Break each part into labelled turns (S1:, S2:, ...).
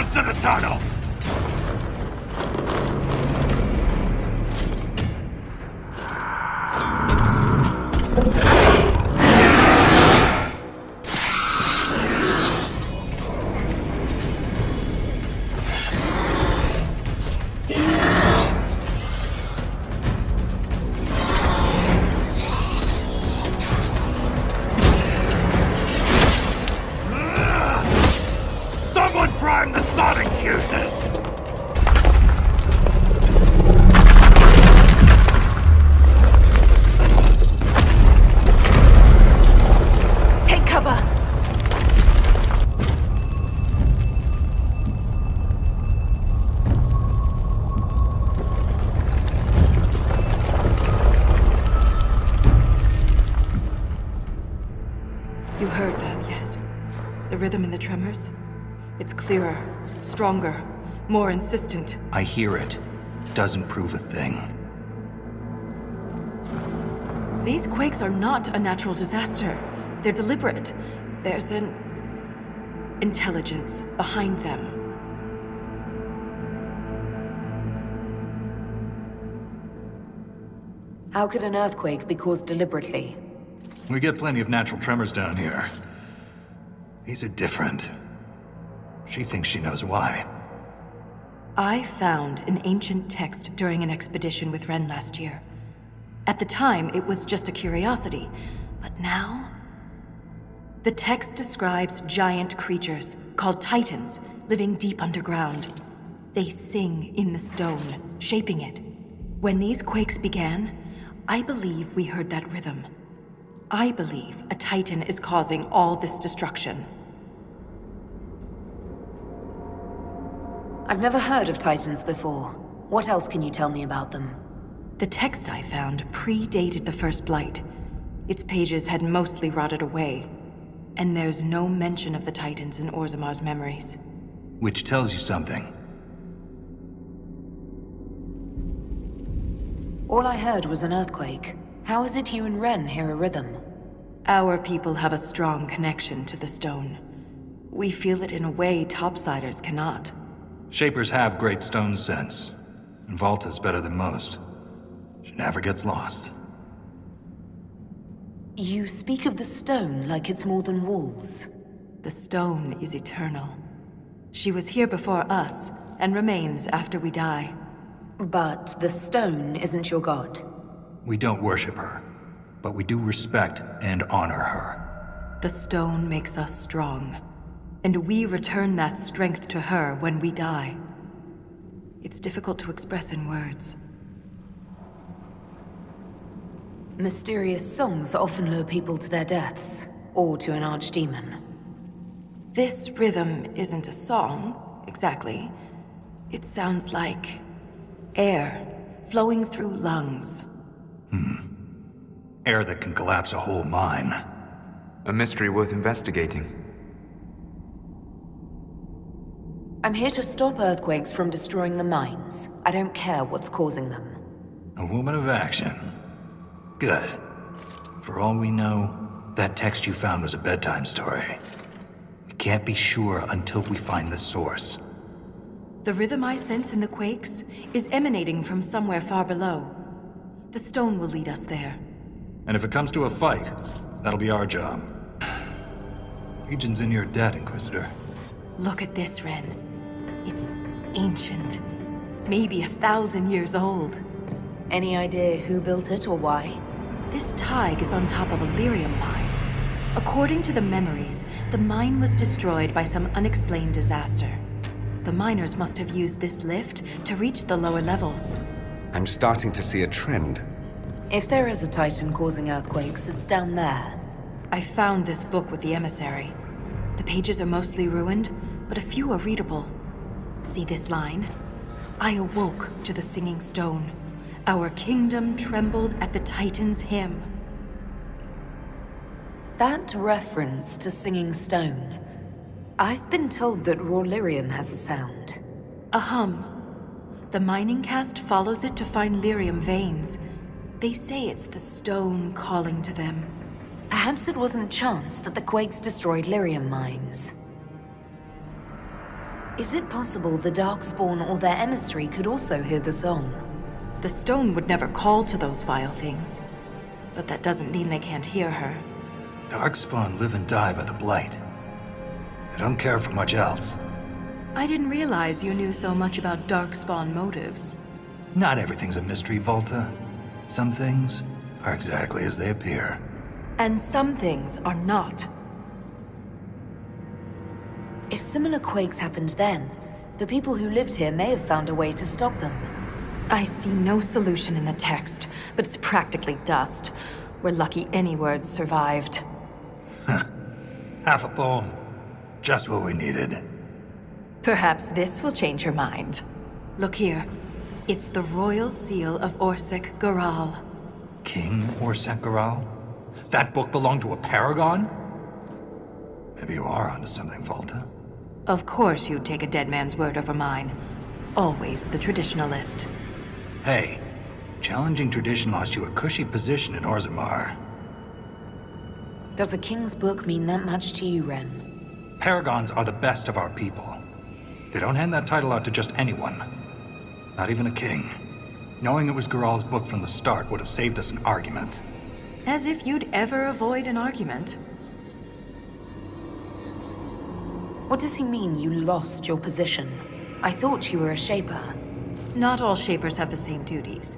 S1: rest of the tunnels! Someone prime the sonic fuses!
S2: Take cover!
S3: You heard that, yes? The rhythm and the tremors? It's clearer, stronger, more insistent.
S1: I hear it. Doesn't prove a thing.
S3: These quakes are not a natural disaster. They're deliberate. There's an intelligence behind them.
S2: How could an earthquake be caused deliberately?
S1: We get plenty of natural tremors down here. These are different. She thinks she knows why.
S3: I found an ancient text during an expedition with Ren last year. At the time, it was just a curiosity, but now... The text describes giant creatures, called Titans, living deep underground. They sing in the stone, shaping it. When these quakes began, I believe we heard that rhythm. I believe a Titan is causing all this destruction.
S2: I've never heard of Titans before. What else can you tell me about them?
S3: The text I found predated the First Blight. Its pages had mostly rotted away. And there's no mention of the Titans in Orzamar's memories.
S1: Which tells you something.
S2: All I heard was an earthquake. How is it you and Ren hear a rhythm?
S3: Our people have a strong connection to the stone. We feel it in a way topsiders cannot.
S1: Shapers have great stone sense. And Volta's better than most. She never gets lost.
S2: You speak of the stone like it's more than walls.
S3: The stone is eternal. She was here before us, and remains after we die.
S2: But the stone isn't your god.
S1: We don't worship her, but we do respect and honor her.
S3: The stone makes us strong, and we return that strength to her when we die. It's difficult to express in words.
S2: Mysterious songs often lure people to their deaths, or to an archdemon.
S3: This rhythm isn't a song, exactly. It sounds like air flowing through lungs.
S1: Air that can collapse a whole mine.
S4: A mystery worth investigating.
S2: I'm here to stop earthquakes from destroying the mines. I don't care what's causing them.
S1: A woman of action. Good. For all we know, that text you found was a bedtime story. We can't be sure until we find the source.
S3: The rhythm I sense in the quakes is emanating from somewhere far below. The stone will lead us there.
S1: And if it comes to a fight, that'll be our job. Legion's in your debt, Inquisitor.
S3: Look at this, Ren. It's ancient. Maybe 1,000 years old.
S2: Any idea who built it or why?
S3: This Tig is on top of a lyrium mine. According to the memories, the mine was destroyed by some unexplained disaster. The miners must have used this lift to reach the lower levels.
S5: I'm starting to see a trend.
S2: If there is a Titan causing earthquakes, it's down there.
S3: I found this book with the emissary. The pages are mostly ruined, but a few are readable. See this line? I awoke to the singing stone. Our kingdom trembled at the Titan's hymn.
S2: That reference to singing stone. I've been told that raw lyrium has a sound.
S3: A hum. The mining cast follows it to find lyrium veins. They say it's the stone calling to them.
S2: Perhaps it wasn't chance that the quakes destroyed lyrium mines. Is it possible the Darkspawn or their emissary could also hear the song?
S3: The stone would never call to those vile things. But that doesn't mean they can't hear her.
S1: Darkspawn live and die by the Blight. They don't care for much else.
S3: I didn't realize you knew so much about Darkspawn motives.
S1: Not everything's a mystery, Volta. Some things are exactly as they appear.
S3: And some things are not.
S2: If similar quakes happened then, the people who lived here may have found a way to stop them.
S3: I see no solution in the text, but it's practically dust. We're lucky any words survived.
S1: Half a poem. Just what we needed.
S3: Perhaps this will change her mind. Look here. It's the royal seal of Orsec Garal.
S1: King Orsankaral? That book belonged to a paragon? Maybe you are onto something, Volta.
S3: Of course you'd take a dead man's word over mine. Always the traditionalist.
S1: Hey, challenging tradition lost you a cushy position in Orzammar.
S2: Does a king's book mean that much to you, Ren?
S1: Paragons are the best of our people. They don't hand that title out to just anyone. Not even a king. Knowing it was Garal's book from the start would have saved us an argument.
S3: As if you'd ever avoid an argument.
S2: What does he mean you lost your position? I thought you were a Shaper.
S3: Not all Shapers have the same duties.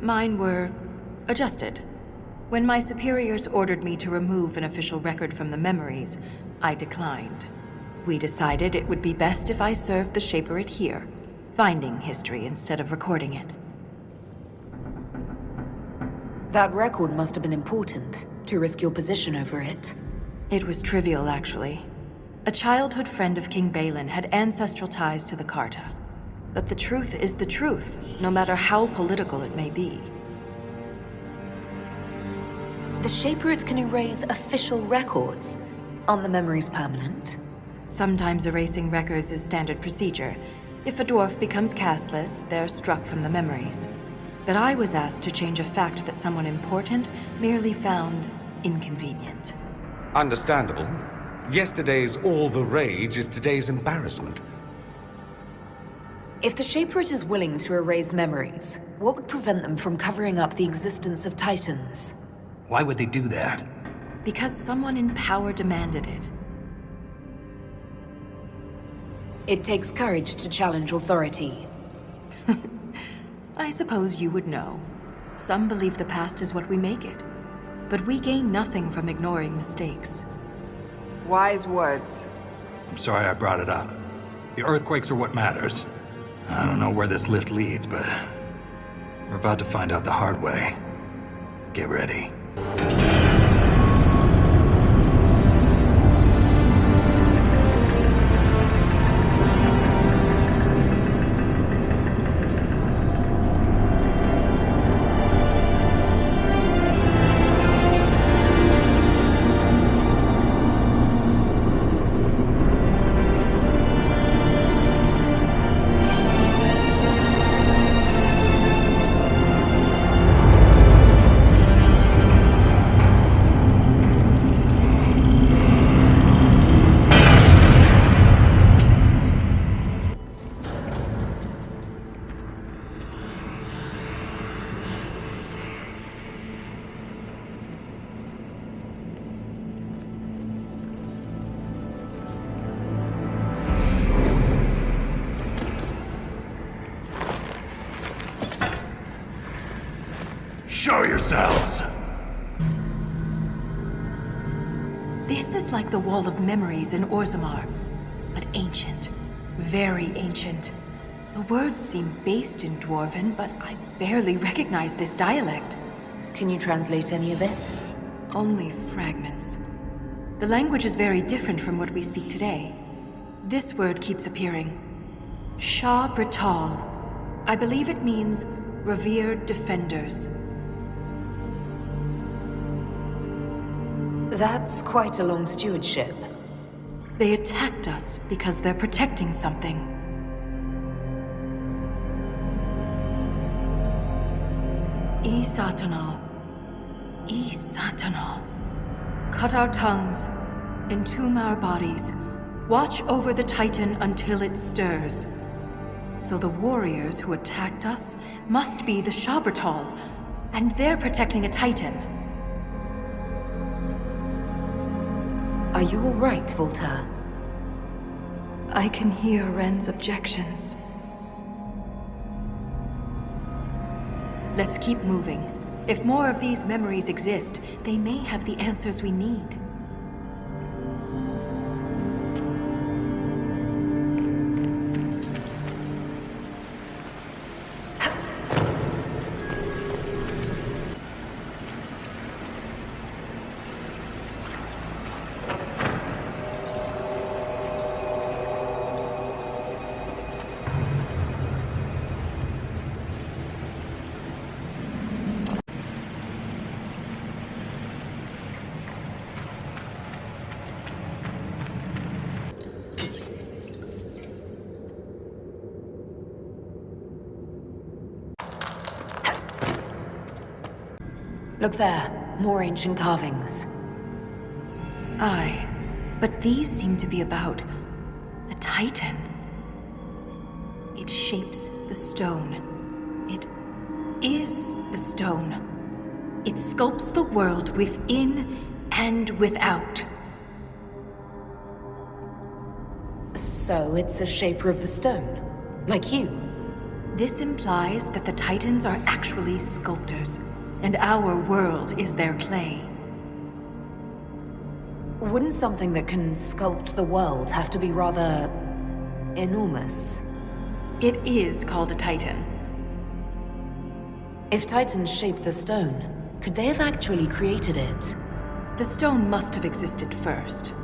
S3: Mine were adjusted. When my superiors ordered me to remove an official record from the memories, I declined. We decided it would be best if I served the Shaperate here, finding history instead of recording it.
S2: That record must have been important, to risk your position over it.
S3: It was trivial, actually. A childhood friend of King Balin had ancestral ties to the Carta. But the truth is the truth, no matter how political it may be.
S2: The Shaperate can erase official records. Aren't the memories permanent?
S3: Sometimes erasing records is standard procedure. If a dwarf becomes castless, they're struck from the memories. But I was asked to change a fact that someone important merely found inconvenient.
S5: Understandable. Yesterday's all the rage is today's embarrassment.
S2: If the Shaperate is willing to erase memories, what would prevent them from covering up the existence of Titans?
S1: Why would they do that?
S3: Because someone in power demanded it.
S2: It takes courage to challenge authority.
S3: I suppose you would know. Some believe the past is what we make it. But we gain nothing from ignoring mistakes.
S6: Wise words.
S1: I'm sorry I brought it up. The earthquakes are what matters. I don't know where this lift leads, but we're about to find out the hard way. Get ready. Show yourselves!
S3: This is like the Wall of Memories in Orzammar, but ancient. Very ancient. The words seem based in Dwarven, but I barely recognize this dialect.
S2: Can you translate any of it?
S3: Only fragments. The language is very different from what we speak today. This word keeps appearing. Shah Brital. I believe it means revered defenders.
S2: That's quite a long stewardship.
S3: They attacked us because they're protecting something. Satanal. Satanal. Cut our tongues, entomb our bodies, Watch over the Titan until it stirs. So the warriors who attacked us must be the Shabratal, and they're protecting a Titan.
S2: Are you all right, Voltaire?
S3: I can hear Ren's objections. Let's keep moving. If more of these memories exist, they may have the answers we need.
S2: Look there, more ancient carvings.
S3: Aye, but these seem to be about the Titan. It shapes the stone. It is the stone. It sculpts the world within and without.
S2: So it's a shaper of the stone, like you.
S3: This implies that the Titans are actually sculptors, and our world is their clay.
S2: Wouldn't something that can sculpt the world have to be rather enormous?
S3: It is called a Titan.
S2: If Titans shaped the stone, could they have actually created it?
S3: The stone must have existed first.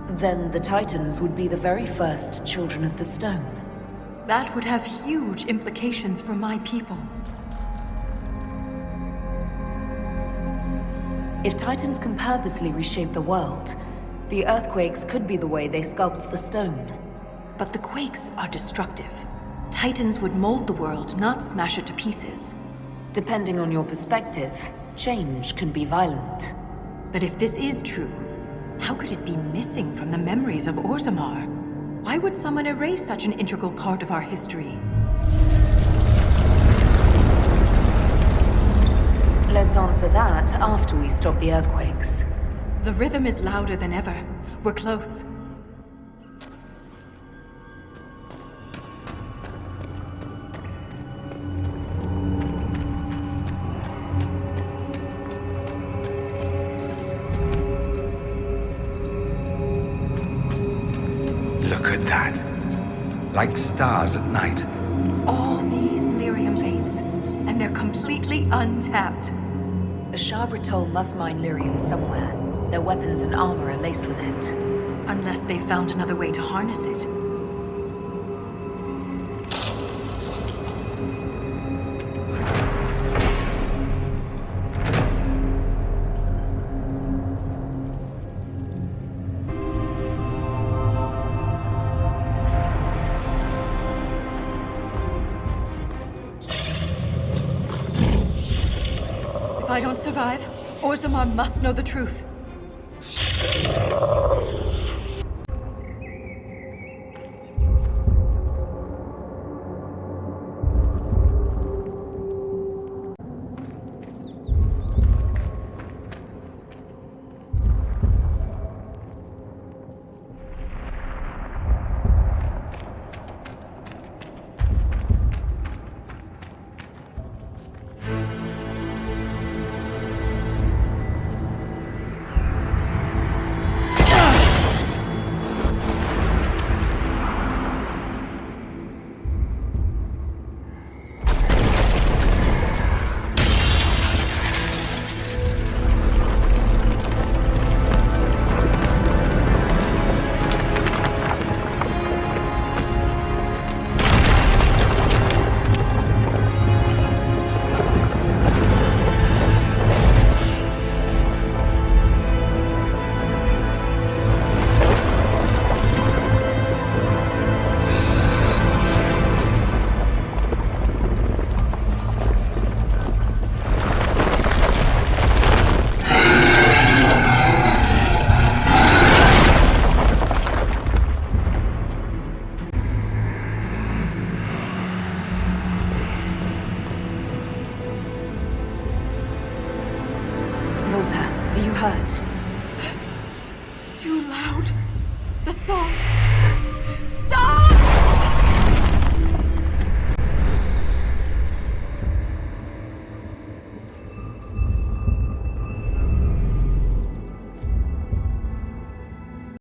S2: Then the Titans would be the very first children of the stone.
S3: That would have huge implications for my people.
S2: If Titans can purposely reshape the world, the earthquakes could be the way they sculpt the stone.
S3: But the quakes are destructive. Titans would mold the world, not smash it to pieces.
S2: Depending on your perspective, change can be violent.
S3: But if this is true, how could it be missing from the memories of Orzammar? Why would someone erase such an integral part of our history?
S2: Let's answer that after we stop the earthquakes.
S3: The rhythm is louder than ever. We're close.
S5: Look at that. Like stars at night.
S3: All these lyrium veins, and they're completely untapped.
S2: The Shabratal must mine lyrium somewhere. Their weapons and armor are laced with it.
S3: Unless they found another way to harness it. If I don't survive, Orzammar must know the truth.
S2: hurt.